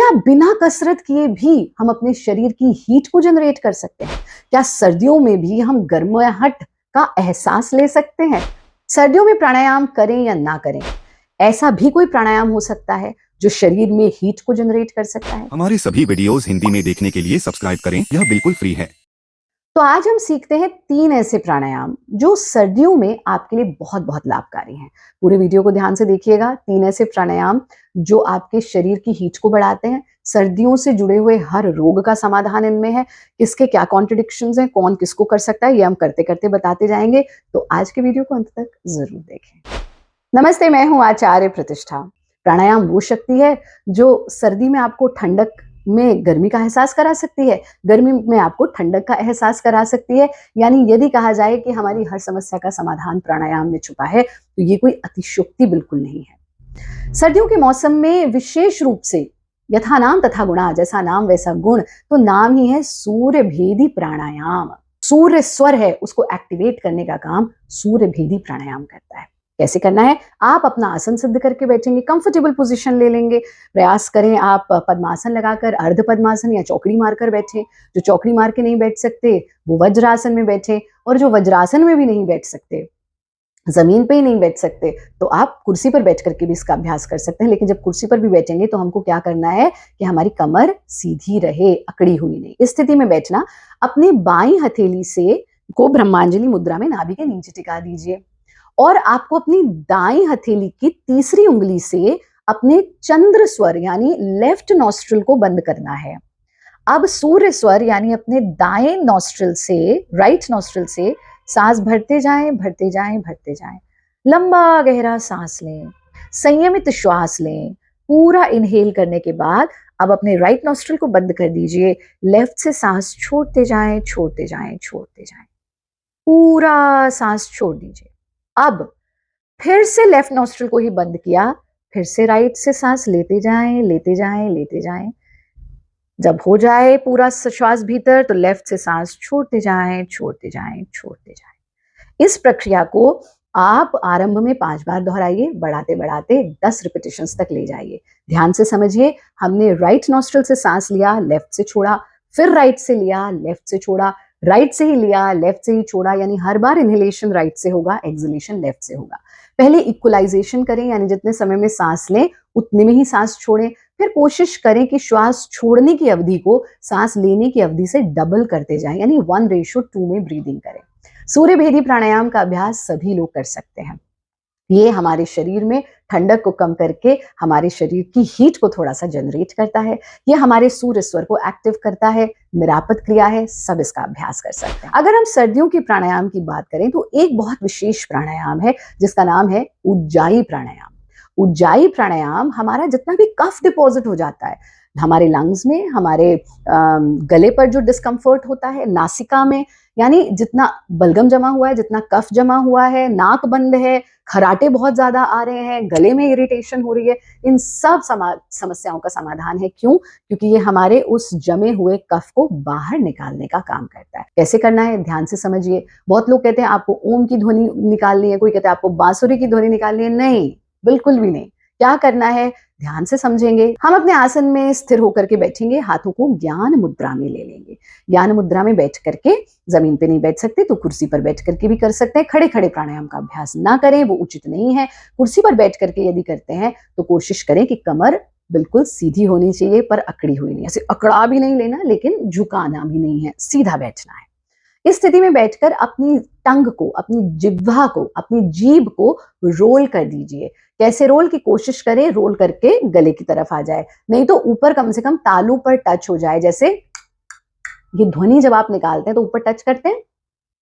क्या बिना कसरत किए भी हम अपने शरीर की हीट को जनरेट कर सकते हैं? क्या सर्दियों में भी हम गर्माहट का एहसास ले सकते हैं? सर्दियों में प्राणायाम करें या ना करें, ऐसा भी कोई प्राणायाम हो सकता है जो शरीर में हीट को जनरेट कर सकता है? हमारे सभी वीडियोस हिंदी में देखने के लिए सब्सक्राइब करें, यह बिल्कुल फ्री है। तो आज हम सीखते हैं 3 ऐसे प्राणायाम जो सर्दियों में आपके लिए बहुत बहुत लाभकारी हैं। पूरे वीडियो को ध्यान से देखिएगा। 3 ऐसे प्राणायाम जो आपके शरीर की हीट को बढ़ाते हैं। सर्दियों से जुड़े हुए हर रोग का समाधान इनमें है। किसके क्या कॉन्ट्रडिक्शंस हैं, कौन किसको कर सकता है, ये हम करते करते बताते जाएंगे। तो आज के वीडियो को अंत तक जरूर देखें। नमस्ते, मैं हूं आचार्य प्रतिष्ठा। प्राणायाम वो शक्ति है जो सर्दी में आपको ठंडक में गर्मी का एहसास करा सकती है, गर्मी में आपको ठंडक का एहसास करा सकती है। यानी यदि कहा जाए कि हमारी हर समस्या का समाधान प्राणायाम में छुपा है, तो ये कोई अतिशयोक्ति बिल्कुल नहीं है। सर्दियों के मौसम में विशेष रूप से यथा नाम तथा गुणा, जैसा नाम वैसा गुण, तो नाम ही है सूर्य भेदी प्राणायाम। सूर्य स्वर है, उसको एक्टिवेट करने का काम सूर्य भेदी प्राणायाम करता है। कैसे करना है? आप अपना आसन सिद्ध करके बैठेंगे, कंफर्टेबल पोजीशन ले लेंगे। प्रयास करें आप पद्मासन लगाकर, अर्ध पद्मासन या चौकड़ी मारकर बैठें। जो चौकड़ी मार के नहीं बैठ सकते वो वज्रासन में बैठें, और जो वज्रासन में भी नहीं बैठ सकते, जमीन पे ही नहीं बैठ सकते, तो आप कुर्सी पर बैठ करके भी इसका अभ्यास कर सकते हैं। लेकिन जब कुर्सी पर भी बैठेंगे तो हमको क्या करना है कि हमारी कमर सीधी रहे, अकड़ी हुई नहीं। इस स्थिति में बैठना, अपनी बाईं हथेली से को ब्रह्मांजलि मुद्रा में नाभि के नीचे टिका दीजिए, और आपको अपनी दाईं हथेली की तीसरी उंगली से अपने चंद्र स्वर यानी लेफ्ट नॉस्ट्रिल को बंद करना है। अब सूर्य स्वर यानी अपने दाएं नॉस्ट्रिल से, राइट नॉस्ट्रिल से सांस भरते जाएं, भरते जाएं, भरते जाएं। लंबा गहरा सांस लें, संयमित श्वास लें। पूरा इनहेल करने के बाद अब अपने राइट नॉस्ट्रिल को बंद कर दीजिए। लेफ्ट से सांस छोड़ते जाएं, छोड़ते जाएं, छोड़ते जाएं। पूरा सांस छोड़ दीजिए। अब फिर से लेफ्ट नॉस्ट्रिल को ही बंद किया, फिर से राइट से सांस लेते जाएं, लेते जाएं, लेते जाएं। जब हो जाए पूरा श्वास भीतर, तो लेफ्ट से सांस छोड़ते जाएं, छोड़ते जाएं, छोड़ते जाएं। इस प्रक्रिया को आप आरंभ में 5 बार दोहराइए, बढ़ाते बढ़ाते 10 रिपीटेशंस तक ले जाइए। ध्यान से समझिए, हमने राइट नॉस्ट्रिल से सांस लिया, लेफ्ट से छोड़ा, फिर राइट से लिया, लेफ्ट से छोड़ा, राइट से ही लिया, लेफ्ट से ही छोड़ा। यानी हर बार इनहेलेशन राइट से होगा, एक्सहेलेशन लेफ्ट से होगा। पहले इक्वलाइजेशन करें, यानी जितने समय में सांस लें उतने में ही सांस छोड़ें। फिर कोशिश करें कि श्वास छोड़ने की अवधि को सांस लेने की अवधि से डबल करते जाएं, यानी 1:2 में ब्रीदिंग करें। सूर्य भेदी प्राणायाम का अभ्यास सभी लोग कर सकते हैं। ये हमारे शरीर में ठंडक को कम करके हमारे शरीर की हीट को थोड़ा सा जनरेट करता है। ये हमारे सूर्य स्वर को एक्टिव करता है, निरापद क्रिया है, सब इसका अभ्यास कर सकते हैं। अगर हम सर्दियों की प्राणायाम की बात करें तो एक बहुत विशेष प्राणायाम है जिसका नाम है उज्जाई प्राणायाम। उज्जाई प्राणायाम हमारा जितना भी कफ डिपॉजिट हो जाता है हमारे लंग्स में, हमारे गले पर जो डिस्कम्फर्ट होता है, नासिका में, यानी जितना बलगम जमा हुआ है, जितना कफ जमा हुआ है, नाक बंद है, खराटे बहुत ज्यादा आ रहे हैं, गले में इरिटेशन हो रही है, इन सब समस्याओं का समाधान है। क्यों? क्योंकि ये हमारे उस जमे हुए कफ को बाहर निकालने का काम करता है। कैसे करना है? ध्यान से समझिए। बहुत लोग कहते हैं आपको ओम की ध्वनि निकालनी है, कोई कहता है आपको बांसुरी की ध्वनि निकालनी है। नहीं, बिल्कुल भी नहीं। क्या करना है? ध्यान से समझेंगे। हम अपने आसन में स्थिर होकर के बैठेंगे, हाथों को ज्ञान मुद्रा में ले लेंगे। ज्ञान मुद्रा में बैठ करके, जमीन पे नहीं बैठ सकते तो कुर्सी पर बैठ करके भी कर सकते हैं। खड़े खड़े प्राणायाम का अभ्यास ना करें, वो उचित नहीं है। कुर्सी पर बैठ करके यदि करते हैं तो कोशिश करें कि कमर बिल्कुल सीधी होनी चाहिए, पर अकड़ी हुई नहीं। ऐसे अकड़ा भी नहीं लेना, लेकिन झुकाना भी नहीं है, सीधा बैठना है। इस स्थिति में बैठकर अपनी टंग को, अपनी जिह्वा को, अपनी जीभ को रोल कर दीजिए। कैसे रोल की कोशिश करें? रोल करके गले की तरफ आ जाए, नहीं तो ऊपर कम से कम तालू पर टच हो जाए। जैसे ये ध्वनि जब आप निकालते हैं तो ऊपर टच करते हैं,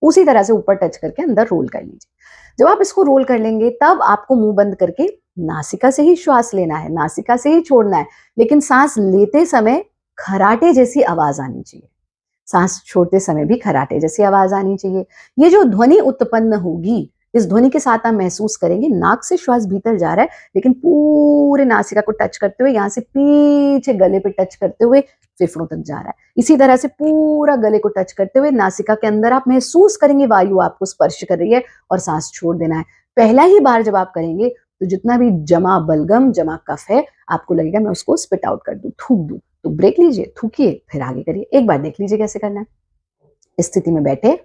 उसी तरह से ऊपर टच करके अंदर रोल कर लीजिए। जब आप इसको रोल कर लेंगे तब आपको मुंह बंद करके नासिका से ही श्वास लेना है, नासिका से ही छोड़ना है। लेकिन सांस लेते समय खराटे जैसी आवाज आनी चाहिए, सांस छोड़ते समय भी खराटे जैसी आवाज आनी चाहिए। ये जो ध्वनि उत्पन्न होगी, इस ध्वनि के साथ आप महसूस करेंगे नाक से श्वास भीतर जा रहा है, लेकिन पूरे नासिका को टच करते हुए, यहाँ से पीछे गले पे टच करते हुए फेफड़ों तक जा रहा है। इसी तरह से पूरा गले को टच करते हुए नासिका के अंदर आप महसूस करेंगे वायु आपको स्पर्श कर रही है, और सांस छोड़ देना है। पहला ही बार जब आप करेंगे तो जितना भी जमा बलगम, जमा कफ है, आपको लगेगा मैं उसको स्पिट आउट कर दूं, थूक दूं। तो ब्रेक लीजिए, थूकिए, फिर आगे करिए। एक बार देख लीजिए कैसे करना है। इस स्थिति में बैठे,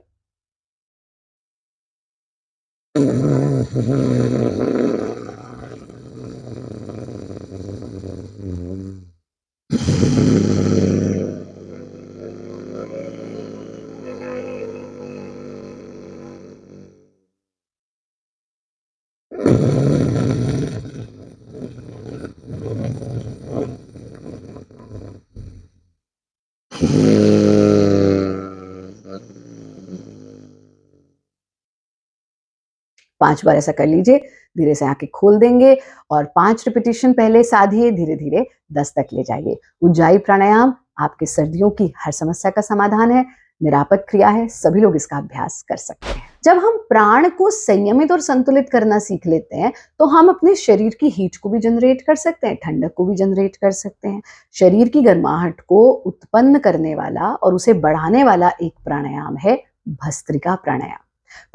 पांच बार ऐसा कर लीजिए। धीरे से आंखें खोल देंगे और 5 रिपीटिशन पहले साधिए, धीरे धीरे 10 तक ले जाइए। उज्जाई प्राणायाम आपके सर्दियों की हर समस्या का समाधान है, निरापद क्रिया है, सभी लोग इसका अभ्यास कर सकते हैं। जब हम प्राण को संयमित और संतुलित करना सीख लेते हैं, तो हम अपने शरीर की हीट को भी जनरेट कर सकते हैं, ठंडक को भी जनरेट कर सकते हैं। शरीर की गर्माहट को उत्पन्न करने वाला और उसे बढ़ाने वाला एक प्राणायाम है भस्त्रिका प्राणायाम।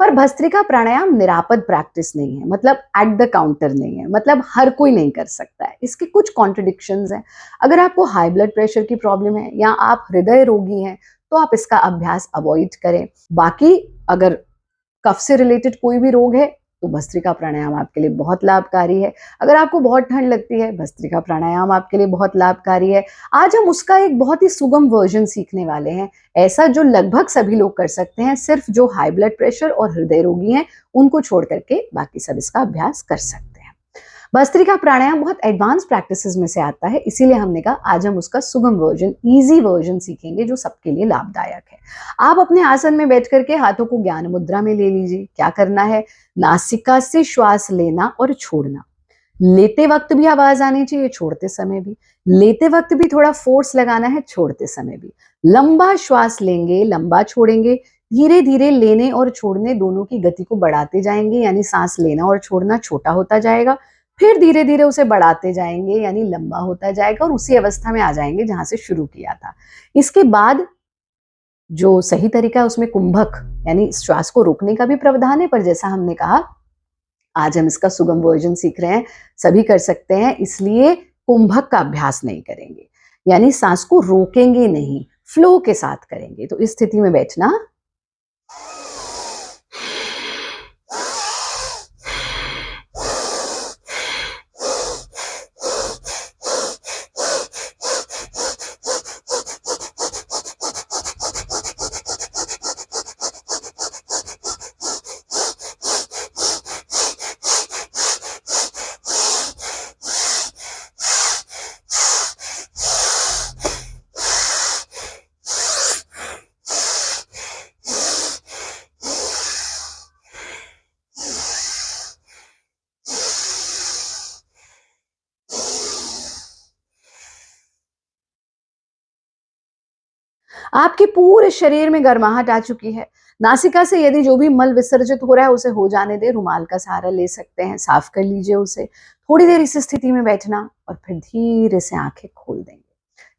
पर भस्त्रिका प्राणायाम निरापद प्रैक्टिस नहीं है, मतलब एट द काउंटर नहीं है, मतलब हर कोई नहीं कर सकता है। इसके कुछ कॉन्ट्रडिक्शंस हैं। अगर आपको हाई ब्लड प्रेशर की प्रॉब्लम है या आप हृदय रोगी हैं, तो आप इसका अभ्यास अवॉइड करें। बाकी अगर कफ से रिलेटेड कोई भी रोग है, तो भस्त्रिका प्राणायाम आपके लिए बहुत लाभकारी है। अगर आपको बहुत ठंड लगती है, भस्त्रिका प्राणायाम आपके लिए बहुत लाभकारी है। आज हम उसका एक बहुत ही सुगम वर्जन सीखने वाले हैं, ऐसा जो लगभग सभी लोग कर सकते हैं, सिर्फ जो हाई ब्लड प्रेशर और हृदय रोगी हैं उनको छोड़ करके बाकी सब इसका अभ्यास कर सकते हैं। भस्त्रिका प्राणायाम बहुत एडवांस प्रैक्टिसेस में से आता है, इसीलिए हमने कहा आज हम उसका सुगम वर्जन, इजी वर्जन सीखेंगे जो सबके लिए लाभदायक है। आप अपने आसन में बैठ करके हाथों को ज्ञान मुद्रा में ले लीजिए। क्या करना है? नासिका से श्वास लेना और छोड़ना। लेते वक्त भी आवाज आनी चाहिए, छोड़ते समय भी। लेते वक्त भी थोड़ा फोर्स लगाना है, छोड़ते समय भी। लंबा श्वास लेंगे, लंबा छोड़ेंगे। धीरे धीरे लेने और छोड़ने दोनों की गति को बढ़ाते जाएंगे, यानी सांस लेना और छोड़ना छोटा होता जाएगा। फिर धीरे धीरे उसे बढ़ाते जाएंगे, यानी लंबा होता जाएगा और उसी अवस्था में आ जाएंगे जहां से शुरू किया था। इसके बाद जो सही तरीका है उसमें कुंभक, यानी श्वास को रोकने का भी प्रावधान है, पर जैसा हमने कहा आज हम इसका सुगम वर्जन सीख रहे हैं, सभी कर सकते हैं, इसलिए कुंभक का अभ्यास नहीं करेंगे, यानी सांस को रोकेंगे नहीं, फ्लो के साथ करेंगे। तो इस स्थिति में बैठना, आपके पूरे शरीर में गर्माहट आ चुकी है। नासिका से यदि जो भी मल विसर्जित हो रहा है उसे हो जाने दे, रुमाल का सहारा ले सकते हैं, साफ कर लीजिए उसे। थोड़ी देर इस स्थिति में बैठना और फिर धीरे से आंखें खोल देंगे।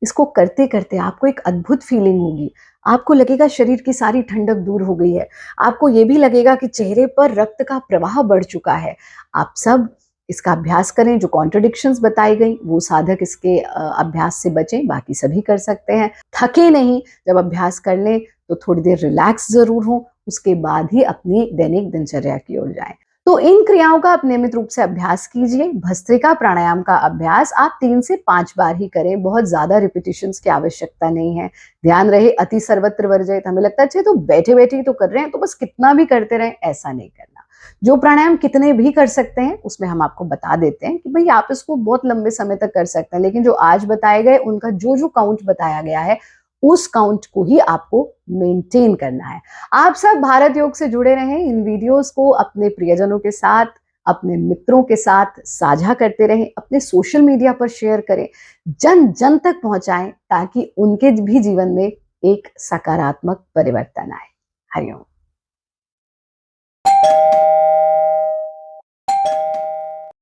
इसको करते करते आपको एक अद्भुत फीलिंग होगी। आपको लगेगा शरीर की सारी ठंडक दूर हो गई है। आपको ये भी लगेगा कि चेहरे पर रक्त का प्रवाह बढ़ चुका है। आप सब इसका अभ्यास करें। जो कॉन्ट्रडिक्शंस बताई गई वो साधक इसके अभ्यास से बचें, बाकी सभी कर सकते हैं। थके नहीं, जब अभ्यास कर लें तो थोड़ी देर रिलैक्स जरूर हो, उसके बाद ही अपनी दैनिक दिनचर्या की ओर जाएं। तो इन क्रियाओं का आप नियमित रूप से अभ्यास कीजिए। भस्त्रिका प्राणायाम का अभ्यास आप 3 से 5 बार ही करें, बहुत ज्यादा रिपीटिशंस की आवश्यकता नहीं है। ध्यान रहे अति सर्वत्र वर्जित। हमें लगता है अच्छा तो बैठे बैठे ही तो कर रहे हैं, तो बस कितना भी करते रहें, ऐसा नहीं करना। जो प्राणायाम कितने भी कर सकते हैं उसमें हम आपको बता देते हैं कि भाई आप इसको बहुत लंबे समय तक कर सकते हैं, लेकिन जो आज बताए गए उनका जो जो काउंट बताया गया है उस काउंट को ही आपको मेंटेन करना है। आप सब भारत योग से जुड़े रहें, इन वीडियोस को अपने प्रियजनों के साथ, अपने मित्रों के साथ साझा करते रहें, अपने सोशल मीडिया पर शेयर करें, जन जन तक पहुंचाएं ताकि उनके भी जीवन में एक सकारात्मक परिवर्तन आए। हरिओम।